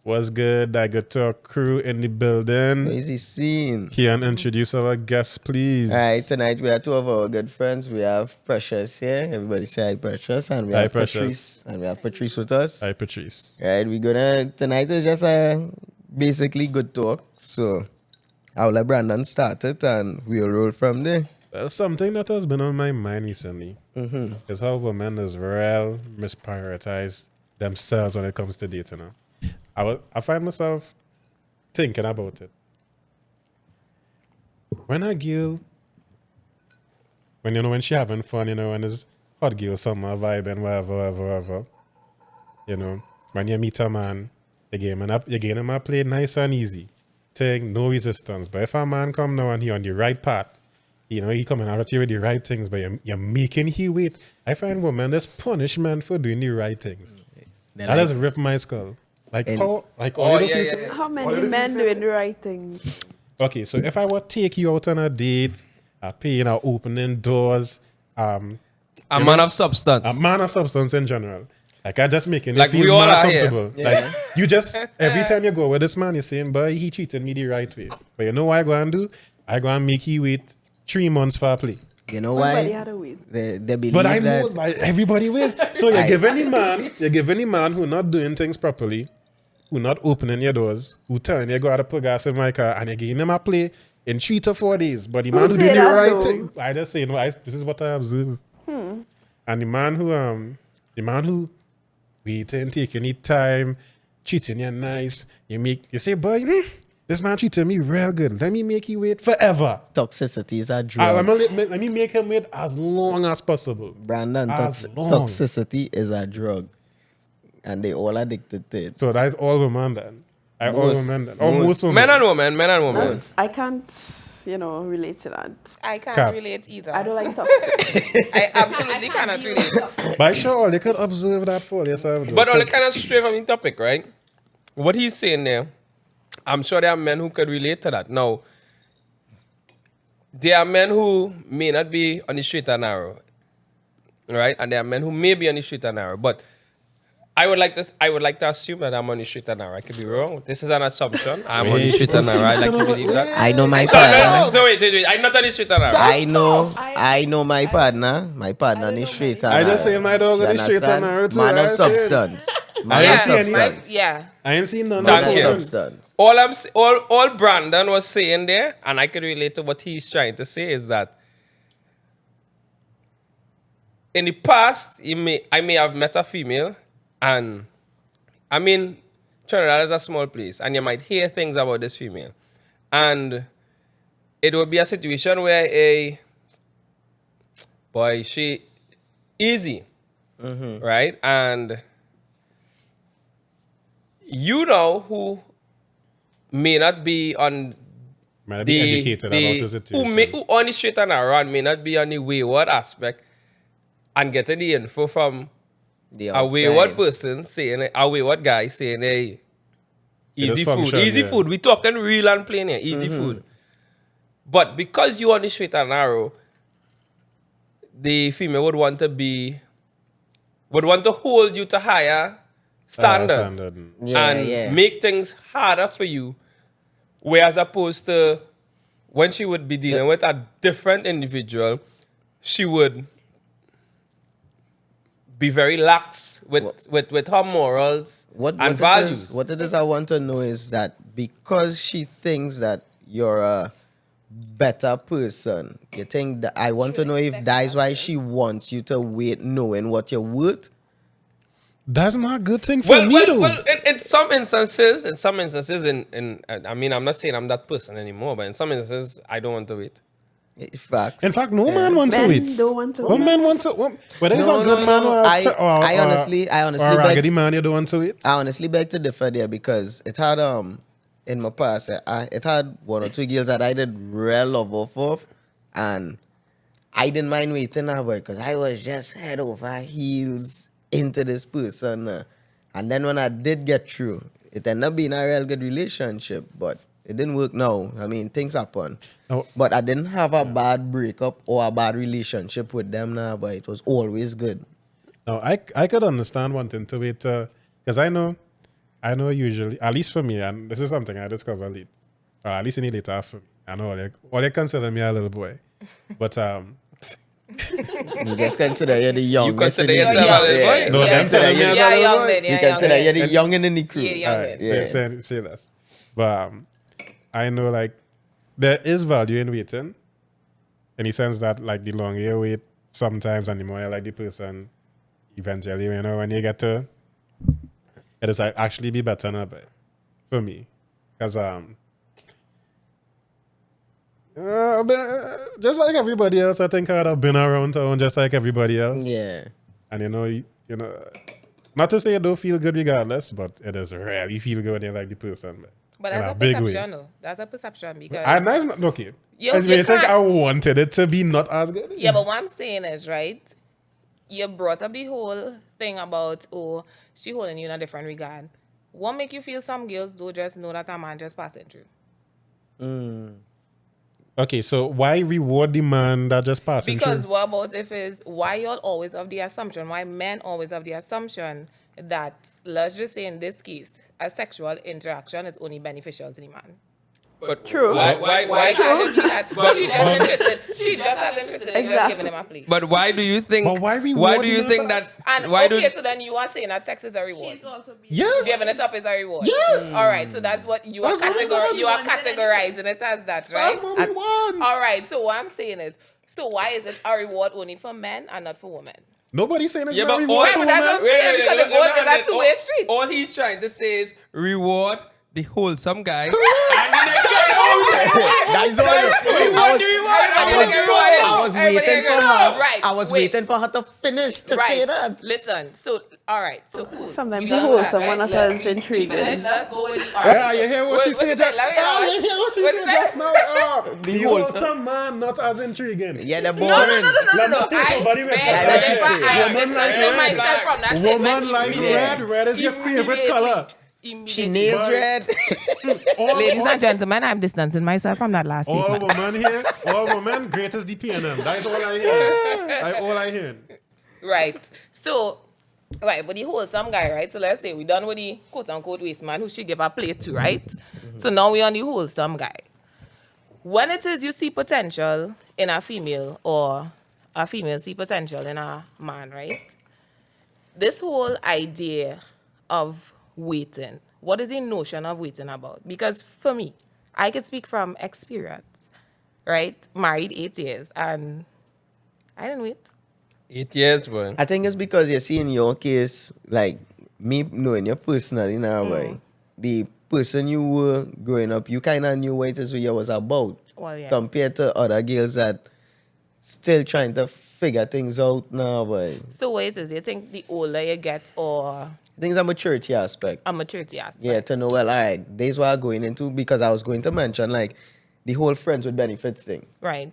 What's good? Dai Good Talk crew in the building. Easy scene. Keon, introduce our guests, please. All right, tonight we have two of our good friends. We have Precious here. Everybody say hi, Precious. And we Hi, have Precious. Patrice. And we have Patrice with us. Hi, Patrice. Right, we're gonna, tonight is just a basically good talk. So I'll let Brandon start it and we'll roll from there. Well, something that has been on my mind recently is how women is real misprioritize themselves when it comes to dating. I find myself thinking about it. When a girl, when she having fun, when it's hot girl summer vibing, whatever, when you meet a man, you get him a play nice and easy. Thing, no resistance. But if a man come now and he on the right path, he coming out at you with the right things, but you're making he wait. I find women there's punishment for doing the right things. That has ripped my skull. How many men doing the right things? Okay, so if I would take you out on a date, paying out opening doors, a man of substance. A man of substance in general. Like I just making like you feel more comfortable. Yeah. Like you just every time you go with this man, you're saying, boy, he treated me the right way. But you know what I go and do? I go and make you wait 3 months for a play. You know why? Everybody had a wait. They believe But I that. know like, everybody waits. So you're giving the man who not doing things properly, who not opening your doors, who telling you go out to put gas in my car, and you're giving him a play in 3 to 4 days. But the man who doing the right thing, I just say, this is what I observe. And the man who waiting, taking his time, treating you nice, you say, boy, this man treated me real good. Let me make you wait forever. Toxicity is a drug. Let me make him wait as long as possible. Brandon, long. toxicity is a drug. And they all addicted to it. So that's all women then. Most women. Men and women. I can't, relate to that. I can't relate either. I don't like talking. I absolutely cannot relate. But sure, they could observe that for yourself. But on the kind of straight from the topic, right? What he's saying there, I'm sure there are men who could relate to that. Now, there are men who may not be on the straight and narrow, right? And there are men who may be on the straight and narrow. But I would like to assume that I'm on the straight and narrow. I could be wrong. This is an assumption. I'm on the straight and narrow. I like to believe that. I know my So partner. wait. I'm not on the straight and narrow. I know my partner. My partner is straight and I narrow. just say my dog on the You straight and understand? narrow too. Man I of say it. substance. I Man ain't of see any- substance. Yeah. I ain't seen none Thank of you. that. Substance. All Brandon was saying there, and I could relate to what he's trying to say, is that in the past, I may have met a female, and Trinidad is a small place, and you might hear things about this female. And it would be a situation where she easy, right? And who may not be on Might be educated about the situation. who on the straight and narrow and may not be on the wayward aspect and getting the info from The a wayward outside. person saying, a wayward guy saying, hey, easy food. function, Easy yeah. food. We talking real and plain here. Easy food. But because you on the straight and narrow, the female would want to hold you to higher standards and make things harder for you. Whereas opposed to when she would be dealing with a different individual, she would be very lax with her morals and values. What it is I want to know is that because she thinks that you're a better person, you think that I want to know if that's why she wants you to wait knowing what you're worth. That's not a good thing for me though. Well, in some instances, I'm not saying I'm that person anymore, but in some instances, I don't want to wait. Facts. In fact, no man wants to Men wait. don't want to One wait. man wants to. But there's No, a good man or I honestly or a beg, raggedy man you don't want to wait. I honestly beg to differ there because it had in my past it had 1 or 2 girls that I did real love off of, and I didn't mind waiting her because I was just head over heels into this person, and then when I did get through, it ended up being a real good relationship, but it didn't work now. I mean, things happen. Oh. But I didn't have a bad breakup or a bad relationship with them now, but it was always good. Now, I could understand wanting to wait because I I know usually, at least for me, and this is something I discovered late, or at least in the later half for me. I know all they consider me a little boy, but You just consider you're the young. You consider yourself a little boy? no, them tell me as a Yeah, little young boy. then. You Yeah, consider you're young the young in the crew. Yeah, young Alright, then. say less. But I know like there is value in waiting, in the sense that like the longer you wait, sometimes and the more you like the person, eventually, you know, when you get to, it is like actually be better now, but for me, because just like everybody else, I think I'd have been around town just like everybody else. Yeah. And you know, not to say it don't feel good regardless, but it does really feel good when you like the person. But in that's a big way. perception, though. That's a perception because. And that's not okay. You I think can't- I wanted it to be not as good. Yeah, but what I'm saying is, right, you brought up the whole thing about, oh, she holding you in a different regard. What make you feel some girls do just know that a man just passing through? Okay, so why reward the man that just passing Because through? what about if it's why y'all always have the assumption, why men always have the assumption that, let's just say in this case, a sexual interaction is only beneficial to the man. But True. Why can't it be that she just interested? She just as interested in just Exactly. giving him a plea. But why do you think? But why do reward you him think for that? And Why okay, do? so then you are saying that sex is a reward. Yes. Giving it up is a reward. Yes. All right, so that's what you are That's what we want. you are categorizing it as that, right? That's what we want. All right, so what I'm saying is, so why is it a reward only for men and not for women? Nobody's saying it's Yeah, not but reward Right, for but that's what I'm women. saying, because it goes as a two-way street. All he's trying to say is reward the wholesome guy. That's all. I was waiting for her. Right, I was wait. waiting for her to finish to Right. say that. Listen, so all right, so cool. Sometimes We the got wholesome that, one right? not as Look, we intriguing. finish, let's go with the Yeah, you hear what she said just Let me now? know. You hear what she What said is that? just now? Oh, the wholesome. wholesome man, not as intriguing. Yeah, they're No, boring. Let me take nobody with beg that. to differ. I Woman distance like red. myself from that statement Woman like immediately. red. Red is your favorite Immediately. color. She nails But- red. Ladies and gentlemen, I'm distancing myself from that last All statement. women here, all women, greatest DPNM. That's all I hear. That's all I hear. Right. So, right, but the wholesome guy, right? So let's say we done with the quote unquote waste man who she give a plate to, right? So now we on the wholesome guy. When it is you see potential in a female or a female see potential in a man, right? This whole idea of waiting, what is the notion of waiting about? Because for me, I can speak from experience, right? Married 8 years and I didn't wait. 8 years, boy. I think it's because you see in your case, like me knowing you personally now, right? The person you were growing up, you kind of knew what it is what you was about. Well, yeah. Compared to other girls that still trying to figure things out now, but So wait, is you think the older you get or I think it's a maturity aspect. a maturity aspect? Yeah, to know, well, all right, this is what I'm going into, because I was going to mention, like, the whole friends with benefits thing. Right.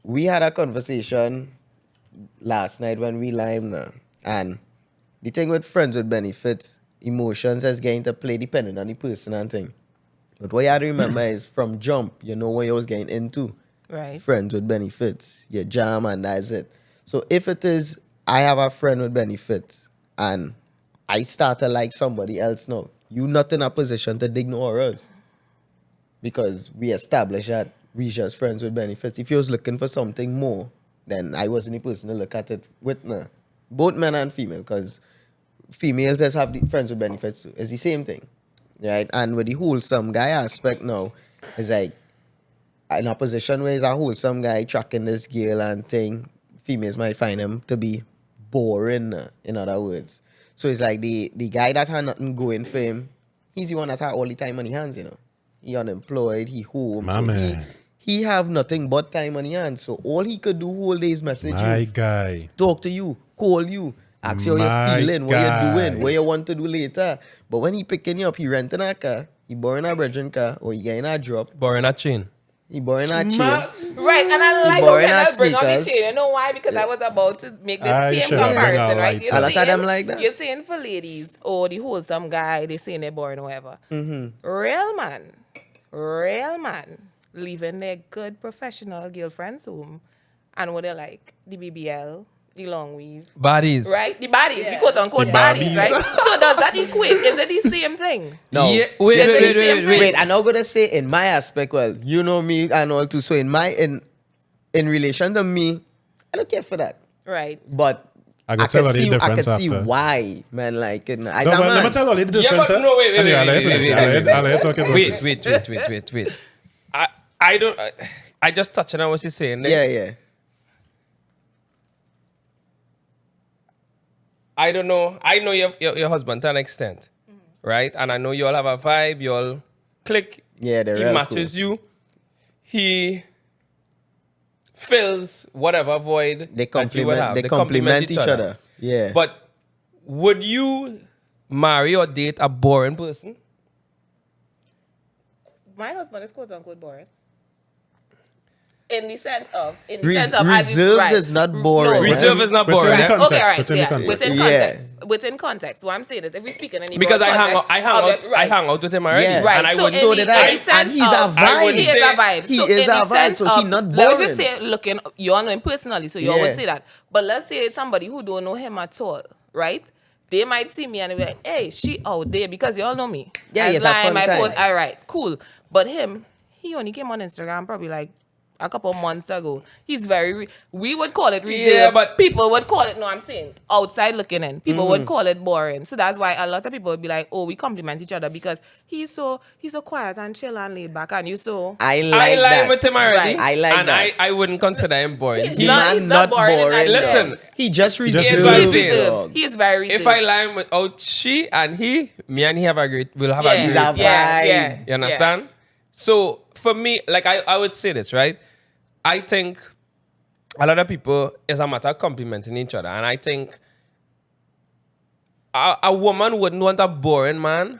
We had a conversation last night when we live now, and the thing with friends with benefits, emotions is getting to play depending on the person and thing. But what you have to remember is from jump, you know what you was getting into. Right. Friends with benefits, you jam and that's it. So if it is, I have a friend with benefits and I start to like somebody else now, you not in a position to ignore us. Because we established that we just friends with benefits. If you was looking for something more, then I wasn't the person to look at it with now. Both men and female, because females just have the friends with benefits too. It's the same thing. Right? And with the wholesome guy aspect now, it's like in a position where he's a wholesome guy tracking this girl and thing, females might find him to be boring, in other words. So it's like the guy that had nothing going for him, he's the one that had all the time on his hands, you know. He unemployed, he home. My so man. He have nothing but time on his hands. So all he could do whole day is message My you, guy. talk to you, call you, ask you how My you're feeling, what guy. you're doing, what you want to do later. But when he picking you up, he renting a car, he borrowing a bridging car, or he getting a drop, Borrowing a chain. he borrowing a chain. Right, and I like borrowing how our you bring on the sneakers. chain. You know why? Because I was about to make the I same should have bring comparison, our right? lights A lot of them like that. You're saying for ladies or the wholesome guy, they saying they're boring or whatever. Real man, leaving their good professional girlfriends home, and what they like the BBL, the long weave. Bodies. Right? The bodies, the quote unquote The bodies, bodies. right? So does that equate? Is it the same thing? No. Yeah, wait. I'm not gonna say in my aspect. Well, you know me and all too. So in relation to me, I don't care for that. Right. But I could tell you the I difference could see after. why, man. Like, as No, a but let me man, tell you the Yeah, difference. but no, wait. Anyway, I'll let you finish. I'll let you talk it. Wait. I don't. I just touched on what you're saying. yeah. I don't know. I know your husband to an extent, right? And I know you all have a vibe. You all click. Yeah, they're He real matches you. He fills whatever void They that you would have. complement. They complement each other. Yeah. But would you marry or date a boring person? My husband is quote unquote boring. In the sense of, as reserved right. is not boring. No. Reserve is not Within boring. the eh? context, Okay, right. within the Yeah. context. Within Yeah. context. Within context. What I'm saying is, if we speak in any Because broad I hang context, out. I hang out with him already. Yeah. Right. And I so would. in so the, did I. in the sense And he's a of- vibe. He is a vibe. He so is in a the vibe, sense so of, he not let's boring. just say, looking, you all know him personally, so you all Yeah. would say that. But let's say it's somebody who don't know him at all, right? They might see me and be like, hey, she out there, because you all know me. Yeah, As he's a line, fun my guy. post, all right, cool. But him, he only came on Instagram probably like a couple months ago. He's we would call it reserved. Yeah, but- people would call it, no, I'm saying, outside looking in. People would call it boring. So that's why a lot of people would be like, oh, we compliment each other because he's so quiet and chill and laid back, and you so... I I like line that. with him already. Right. I like and that. I wouldn't consider him boring. He's The not- man not boring in that Listen, sense. He just just reserved. Here's what I'm He's saying. reserved. dog. He is very reserved. if I line with she and he, me and he have a great, we'll have a He's great. a vibe. You understand? So for me, like I would say this, right? I think a lot of people is a matter of complimenting each other. And I think a woman wouldn't want a boring man.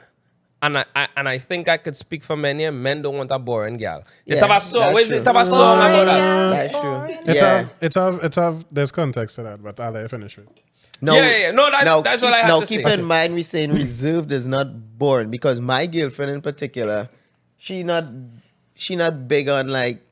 And I think I could speak for many, and men don't want a boring girl. They Yeah, have a song. that's They true. have a song about that. That's true. It's a there's context to that, but I'll let you finish it. No, Yeah. No, that's what I have now to keep say. in mind, we saying reserved is not boring because my girlfriend in particular, she not big on like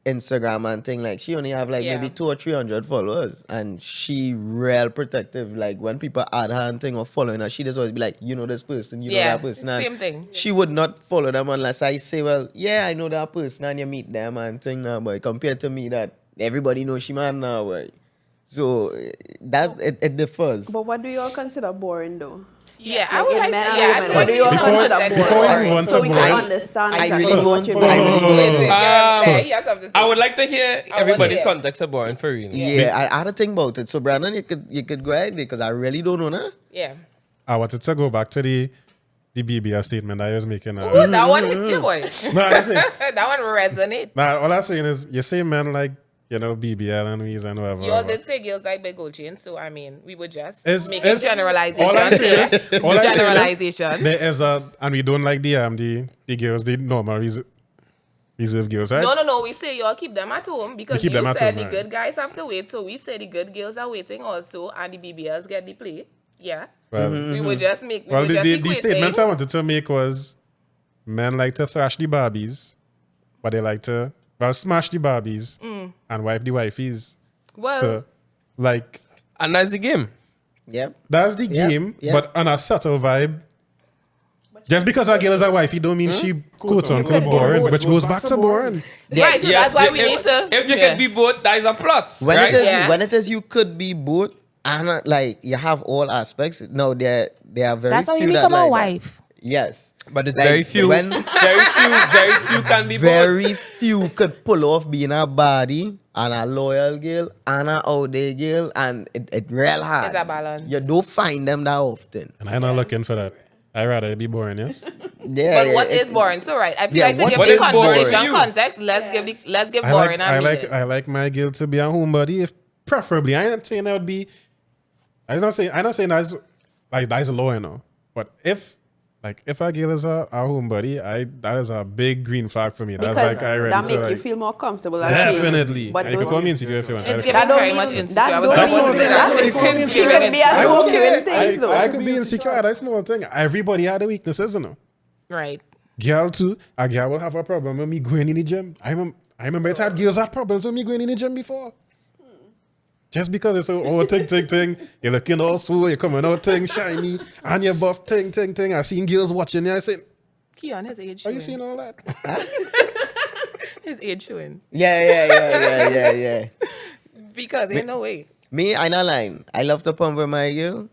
Instagram and thing. Like she only have like Yeah. maybe 200 or 300 followers, and she real protective. Like when people add her and thing or following her, she just always be like, you know this person, you know Yeah, that person. And same thing. She would not follow them unless I say, well, yeah, I know that person, and you meet them and thing now, boy. Compared to me, that everybody knows she man now, boy. So that it differs. But what do you all consider boring though? Yeah, I Like would in like men and that. women, what do you all Before- consider before we boring? move on So to we boring, can understand I exactly really what don't- you I mean. really don't- Wait, he has something to say. I would like to hear I everybody's want to hear. context of boring for real. Yeah, I had to think about it. So Brandon, you could go ahead because I really don't know now. Yeah. I wanted to go back to the BBS statement I was making. Oh, that one hit you, boy. No, I say, That one resonate. nah, all I'm saying is you say men like, BBL and Weez and whatever. You all did say girls like big gold chains, so I mean, we would just It's- making it's- generalizations. all I'm saying is- here. all I'm saying is Generalizations. There is and we don't like the girls, the normal reserve girls, right? No. We say you all keep them at home because keep you them at said home, the right. good guys have to wait. So we say the good girls are waiting also, and the BBLs get the play. Yeah. Well, We would just make. well we would just the equate statement it. I wanted to make was men like to thrash the Barbies, but they like to, smash the Barbies and wipe the wifeys. Well, So, like, And that's the game. Yep. that's the Yeah, game, yeah. but on a subtle vibe. Just because a girl is a wifey don't mean she quote unquote boring, which goes back to boring. right. So that's why we if, need to. If you yeah. can be both, that is a plus. When right? it is you could be both and like you have all aspects. No, there are very That's how few you that become a like wife. that. Yes. But it's Like, very few. when- very few can be both. Very few could pull off being a body and a loyal girl and a out there girl, and it real hard. It's a balance. You don't find them that often. And I'm not looking for that. I'd rather be boring, yes? Yeah. But what is boring? So right, I feel Yeah, like to what give is the boring conversation for you? context, let's give boring I like my girl to be a homebody, if preferably. I ain't saying that would be. I'm not saying that's like that's low, But if a girl is a homebody, that is a big green flag for me. That's Because like I ready that to make you feel feel more comfortable. I feel. definitely. But And you can call me insecure if you want. It's I giving That don't very mean- much that insecure. I was don't not going to mean- say that that. don't mean It's you giving can be a insecure. whole giving things, though. I could be insecure at a small thing. Everybody had the weaknesses, Right. Girl too, a girl will have a problem with me going in the gym. I remember it had girls had problems with me going in the gym before. Just because it's oh ting, you're looking all swole, you're coming out ting shiny, and you're buff ting. I seen girls watching you. I said, Keon, his age are showing. you seeing all that? His age showing. Yeah. Because ain't no way. Me, I not lying. I love to pump with my girl.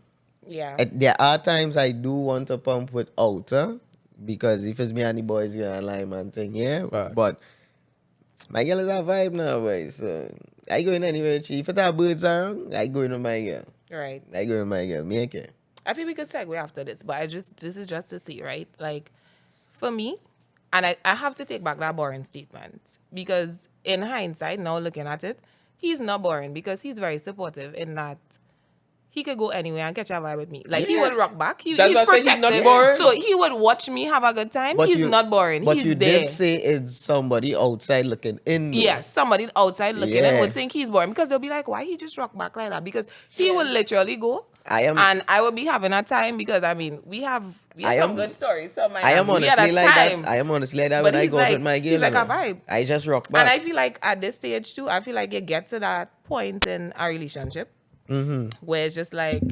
Yeah. There are times I do want to pump with outer because if it's me and the boys, you're a lie man thing, yeah. Right. But my girl is a vibe now, boy. So I go in anywhere. If it's a birds around, I go in with my girl. Right. I go in with my girl. Me okay. I think we could segue after this, but this is just to see, right? Like, for me, and I have to take back that boring statement because in hindsight, now looking at it, he's not boring because he's very supportive in that he could go anywhere and catch a vibe with me. Like, he will rock back. He's protective. He's not boring. So he would watch me have a good time. He's not boring. But he's you there. did say it's somebody outside looking in. Yes, somebody outside looking in would think he's boring because they'll be like, why he just rock back like that? Because he will literally go. And I will be having a time because I mean we have some good stories. So I am honestly like that. I am honestly like that when I go out with my girl. He's like a vibe. I just rock back. And I feel like at this stage too, I feel like you get to that point in a relationship where it's just like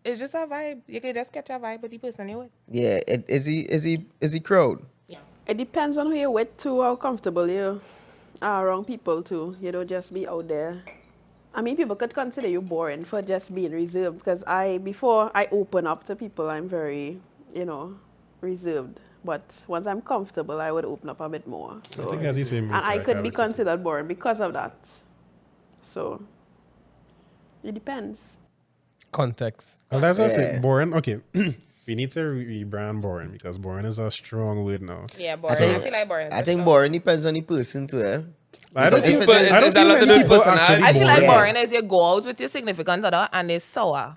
it's just a vibe. You can just catch a vibe with the person you're with. Yeah, is he crowd? Yeah. It depends on who you're with too, how comfortable you are around people too. You don't just be out there. I mean, people could consider you boring for just being reserved because before I open up to people, I'm very, reserved. But once I'm comfortable, I would open up a bit more. So, I think as you say, and I could be considered boring because of that. So, it depends. Context. Well, that's just it. Boring. Okay. We need to rebrand boring because boring is a strong word now. Yeah, boring. I feel like boring. I think boring depends on the person too, eh? I don't feel I don't feel many people actually I feel like boring. boring is you go out with your significant other and they're sour.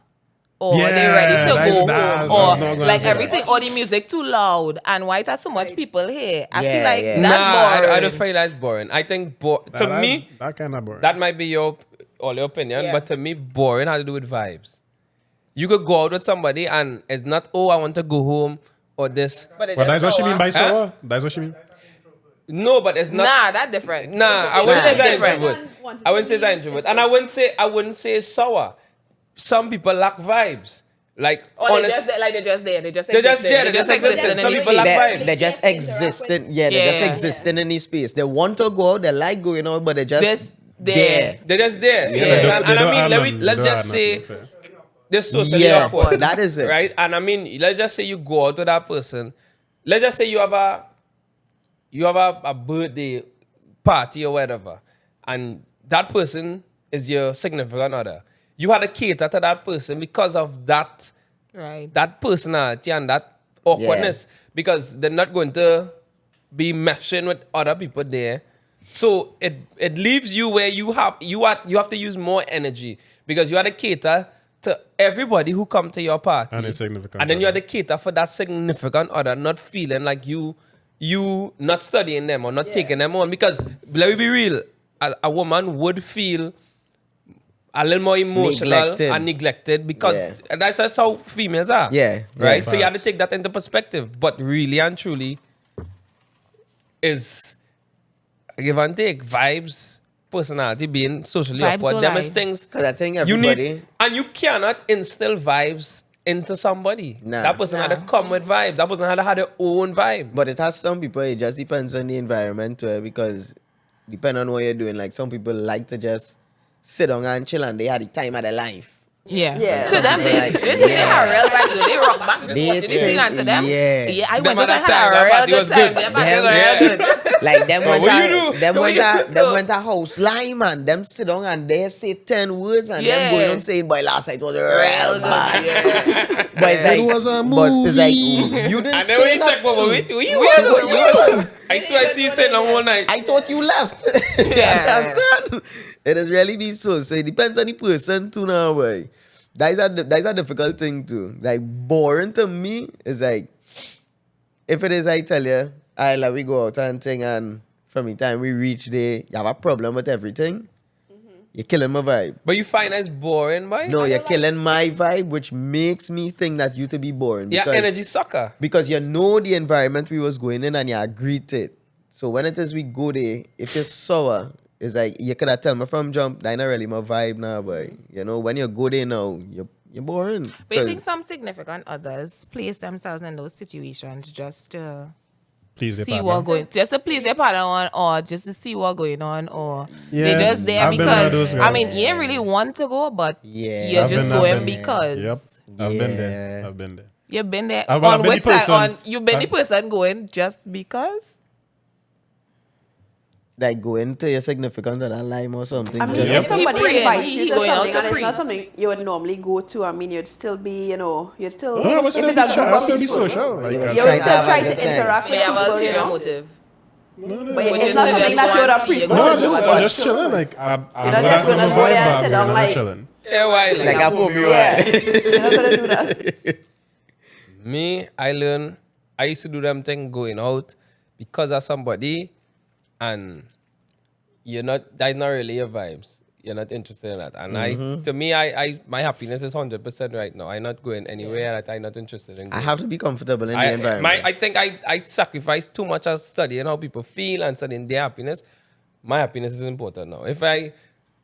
Or they're ready to go home. Or like everything, or the music too loud. And why there's so much people here? I feel like that's boring. I don't feel that's boring. I think to me, that kind of boring. that might be your opinion, but to me, boring has to do with vibes. You could go out with somebody and it's not, I want to go home or this. But that's what she mean by sour? That's what she mean? No, but it's not. Nah, that's different. I wouldn't say that introvert. I wouldn't say that introvert. And I wouldn't say sour. Some people lack vibes. Like, they're just there. They just existing. Some people lack vibes. They're just existing. Yeah, they're just existing in this space. They want to go out, they like going out, but they're just there. They're just there. Yeah. And I mean, let's just say they're socially awkward. That is it. Right? And I mean, let's just say you go out with that person. Let's just say you have a birthday party or whatever, and that person is your significant other. You had to cater to that person because of that personality and that awkwardness, because they're not going to be meshing with other people there. So it leaves you where you have to use more energy because you have to cater to everybody who come to your party, and significant and then you other. have to cater for that significant other, not feeling like you not studying them or not taking them on. Because let me be real, a woman would feel a little more emotional and neglected because that's just how females are. Yeah. Right? So you have to take that into perspective. But really and truly is a give and take. Vibes, personality, being socially awkward. Them is things because I think everybody and you cannot instill vibes into somebody. That person had to come with vibes. That person had to have their own vibe. But it has some people, it just depends on the environment too, because depending on what you're doing, like some people like to just sit down and chill and they had the time of their life. Yeah. To them, they think they have real vibes. So they rock back. They see that to them. Yeah. I went to had a real good time. Real good. Like them went a house line, man. Them sit down and they say 10 words and them going on saying, boy, last night was real good. But it's like, it was a movie. But it's like, you didn't and say then when you that. check what we was. I swear I see you saying that one night. I thought you left. Understand? It has really been so. So it depends on the person too now, boy. That's a difficult thing too. Like boring to me is like, if it is, I tell you, like we go out and thing, and from the time we reach there, you have a problem with everything. You're killing my vibe. But you find that's boring, boy? No, you're killing my vibe, which makes me think that you to be boring. Yeah, energy sucker. Because you know the environment we was going in and you agreed to it. So when it is we go there, if you're sour, it's like you could have tell me from jump, that not really my vibe now, but you know, when you go there now, you're boring. But you think some significant others place themselves in those situations just to Please the see partner. what going, just to please their partner on, or just to see what going on, or they Yeah, just there I've been one of those because I guys. mean you ain't really want to go, but Yeah. you're I've just been- I've going been- because Yep, I've been there. Yeah. I've been there. you've been there. Well, I've On been which the side? person- On you've been the person going just because. Like go into your significant other lime or something. I mean, just Yep. if somebody He praying, invites he you to going out something to and it's pray. not something you would normally go to, I mean, you'd still be, you'd still. No, I would if still it's be, a group I'll of still be people, social. Like, You You would would Try still to have try a to good time. interact May with have people, ulterior motive. But Which it's is not to something just that go you would and see appreciate. it. no, But- I'm just chilling. Like, I'm You're not gonna just ask my gonna go there and vibe, sit but down we're like- not chilling. Yeah, why? Like I hope you Yeah, right. you're not gonna do that. Me, I used to do them thing going out because of somebody, and that's not really your vibes. You're not interested in that. And to me, my happiness is 100% right now. I'm not going anywhere that I'm not interested in I going. have to be comfortable in the environment. I think I sacrifice too much as studying how people feel and studying their happiness. My happiness is important now.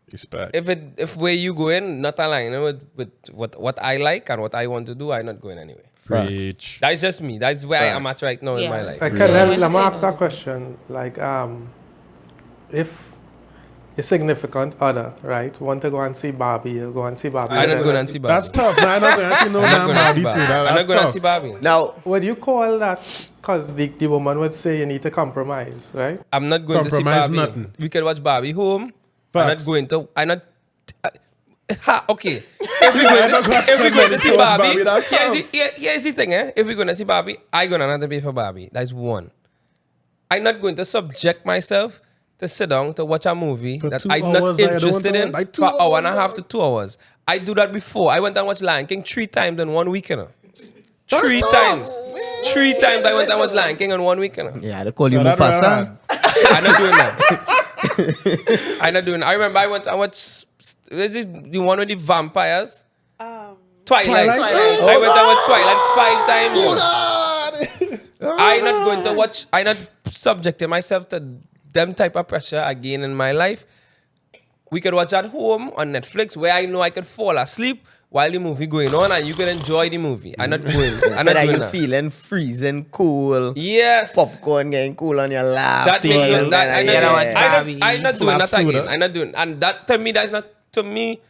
Respect. If where you going not aligning with what I like and what I want to do, I'm not going anywhere. Preach. That's just me. That's where I am at Facts. right now in my Yeah. life. Let me ask a question. Like, if a significant other, right, want to go and see Barbie, you go and see Barbie. I'm not going to see Barbie. That's tough. Man, I'm not going to see no I'm not damn going to Barbie see too. Barbie. I'm That's not going to tough. see Barbie. Now, Would you call that because the woman would say you need to compromise, right? I'm not going to see Compromise Barbie. nothing. We can watch Barbie home. Facts. I'm not. Okay. If we're going to see Barbie, that's tough. here's the thing, eh? If we're going to see Barbie, I'm going to have to pay for Barbie. That's one. I'm not going to subject myself to sit down to watch a movie For that 2 I'm hours, not like, I don't want interested to- in like 2 for an hour and a hours, half to 2 hours. I do that before. I went and watched Lion King 3 times in 1 week, you know. 3 times. 3 times I went and watched Lion King in 1 week, you know. yeah, they call you So that real Mufasa. hard. I'm not doing that. I'm not doing that. I remember I watched is it the one with the vampires? Twilight. I went and watched Twilight 5 times. I'm not going to watch. I'm not subjecting myself to them type of pressure again in my life. We could watch at home on Netflix where I know I could fall asleep while the movie going on and you can enjoy the movie. I'm not going. I'm So not that doing you that. feeling freezing cool. Yes. Popcorn getting cool on your lap. That steaming, makes and that, yeah. I'm not doing Flat that again. soda. I'm not doing, and that to me that's not to me.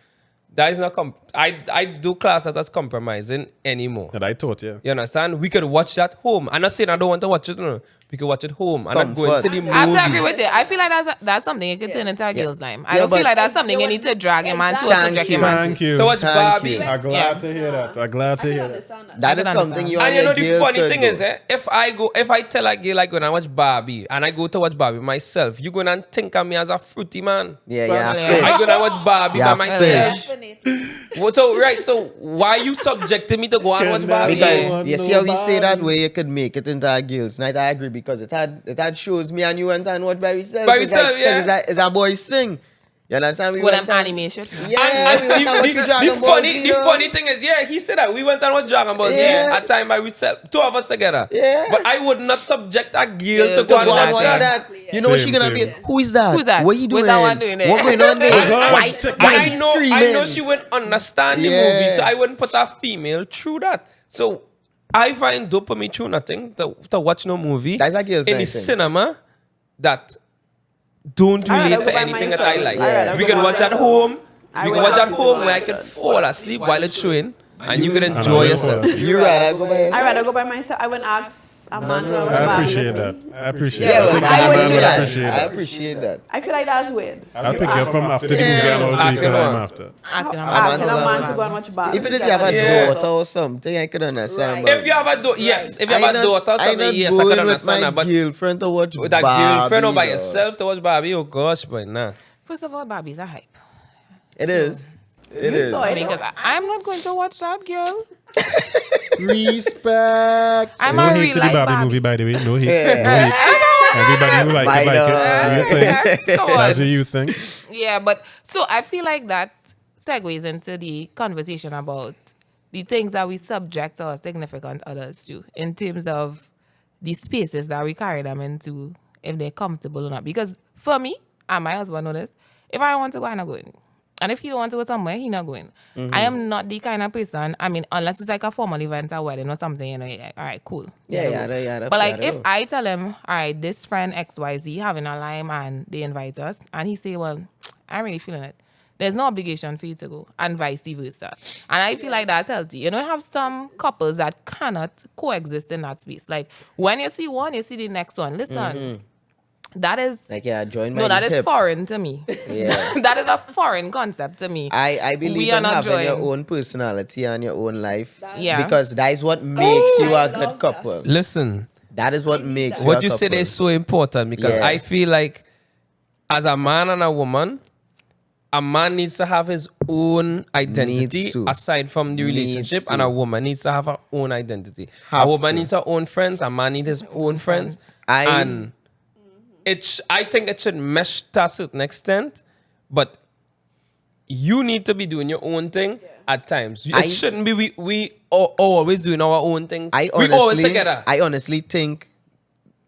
That is not I do class that as compromising anymore. That I taught, yeah. You understand? We could watch that home. I'm not saying I don't want to watch it. No. We could watch it home. I'm not going to the movie. I have to agree with you. I feel like that's something you can turn into a girl's time. I Yeah, don't feel but- like that's something you need to drag him and to Exactly. subject him Thank to. you. To watch Thank Barbie. you. I'm glad to hear that. I'm glad to hear that. That I is can something understand. you And you know the girls funny could thing go. is, if I tell a girl like when I watch Barbie and I go to watch Barbie myself, you gonna think of me as a fruity man. Yeah, Yeah. fish. I gonna watch Barbie Yeah, by myself. fish. So why you subjecting me to go and watch Barbie? Because you see how we say that Nobody's- way you could make it into a girls' night. I agree because it had shows me and you went and watched by yourself. By It's yourself, like, yeah. 'cause it's a boy's thing. You understand? We With went an and- animation. Yeah, we went and watched Dragon Ball Z, the though. funny thing is, yeah, he said that we went and watched Dragon Ball Z Yeah. at time by ourselves, 2 of us together. Yeah. But I would not subject a girl Yeah, to to go and Go and watch watch that. that. You know what she Same, gonna be? same. Who is that? Who's that? What you doing? What's that one doing there? What going on there? God, Why sick. why I he know screaming? she wouldn't understand the Yeah. movie, so I wouldn't put a female through that. So I find don't put me through nothing to watch no movie That's a girl's in the night thing. cinema that don't I'd rather relate go to by anything that myself. I like. I'd rather We go can by watch at myself. home. I We would can watch at have to home go where I by can myself. fall asleep while it's showing, and you can I enjoy know, yourself. You right? I go by I'd yourself. rather go by myself. I wouldn't ask a man to watch I Barbie appreciate with that. me. I appreciate Yeah, that. I but think I the wouldn't man do would that. appreciate I that. appreciate that. I feel like that's weird. I'll pick you up from after the movie and I'll take you home after. Asking him. Asking a man man to to go and watch Barbie. If it is you have a Yeah. daughter or something, I could understand. Right. but If you have a daughter, yes. If you I have a not- daughter, I something, not yes, I going can with my understand that. But girlfriend to watch with a Barbie, girlfriend or by though. yourself to watch Barbie, oh gosh, but nah. First of all, Barbie's a hype. It is. It is. saw I it. mean, because I'm not going to watch that, girl. Respect. I'm No a hate real to the life Barbie Barbie. movie, by the way. No hate. Yeah. No hate. Everybody who like it, like it. Minor. Do you think? Come on. That's what you think. Yeah, but so I feel like that segues into the conversation about the things that we subject our significant others to in terms of the spaces that we carry them into, if they're comfortable or not. Because for me, and my husband know this, if I want to go, I'm not going. And if he don't want to go somewhere, he not going. I am not the kind of person, I mean, unless it's like a formal event, a wedding or something, you know, like, all right, cool. Yeah. But like, if I tell him, all right, this friend XYZ having a lime and they invite us, and he say, well, I'm really feeling it. There's no obligation for you to go, and vice versa. And I feel like that's healthy. You know, you have some couples that cannot coexist in that space. Like, when you see one, you see the next one. Listen, that is... Like, join my No, that is hip. foreign to me. Yeah. That is a foreign concept to me. I believe We in are not having your joined. own personality and your own life. Yeah. Because that is what makes you a good couple. Listen, That is what makes what you you a said couple. is so important because Yeah. I feel like as a man and a woman, a man needs to have his own identity Needs to. aside from the Needs relationship, to. and a woman needs to have her own identity. Have a woman to. needs her own friends, a man needs his own friends. And I think it should mesh to a certain extent, but you need to be doing your own thing at times. It shouldn't be we always doing our own thing. We always together. I honestly think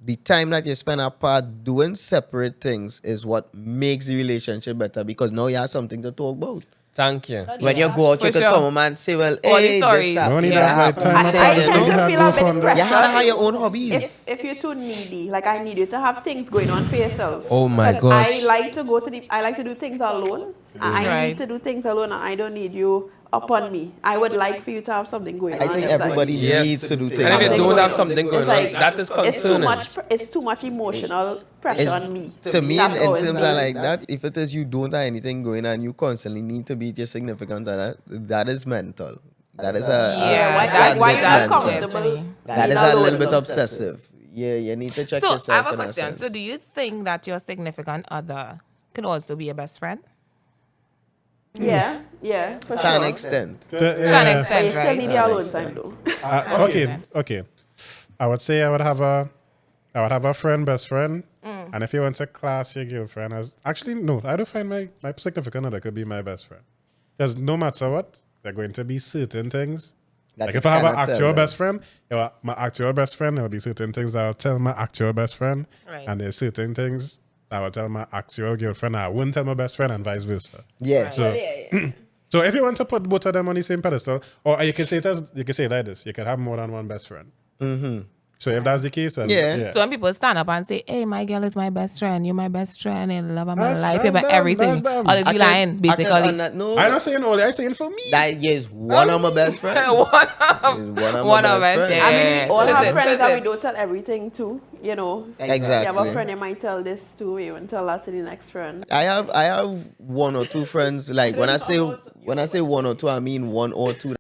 the time that you spend apart doing separate things is what makes the relationship better because now you have something to talk about. Thank you. When you go out, you For can sure. come home and say, well, All the hey, stories. this No need happened, that that right happened. time. I Just tend leave to that feel go a bit from there. You have to have pressure. your own hobbies. If you're too needy, like I need you to have things going on for yourself. Oh my 'Cause gosh. I like to I like to do things alone. I Right. need to do things alone and I don't need you upon me. I would like for you to have something going on. I think your side. everybody Yes. needs to do things. And if you Something don't going have on. something going It's on, like, that is concerning. It's too much emotional pressure It's- on me. to me, That's in how it's terms done. of like that, if it is you don't have anything going on, you constantly need to beat your significant other, that is mental. That is Yeah, why that's why you're mental. not comfortable? That is being a alone. little bit obsessive. Yeah, you need to check So yourself. I have a in question. sense. So do you think that your significant other could also be a best friend? Yeah, for To an sure. extent. To an But you extent, still need right? your alone time though. Okay. I would say I would have a friend, best friend, and if you want to class your girlfriend as actually no, I don't find my significant other could be my best friend because no matter what, there are going to be certain things. That Like you if I have an cannot tell actual them. best friend, my actual best friend, there'll be certain things that I'll tell my actual best friend, Right. and there's certain things I will tell my actual girlfriend. I wouldn't tell my best friend, and vice versa. Yeah. So, so if you want to put both of them on the same pedestal, or you can say it like this: you can have more than one best friend. Mm-hmm. So if that's the case, then, Yeah. So when people stand up and say, "Hey, my girl is my best friend. You're my best friend in love of my That's- life. You're my that's them, everything." that's them. All this be lying, basically. No, I'm not saying all. I'm saying for me. that is one of my best friends. One One of it. friends. I mean, we all have Listen, friends that we listen. don't tell everything to, you know. Exactly. You have a friend, you might tell this to, you won't tell that to the next friend. I have one or two friends. Like when I say one or two, I mean one or two.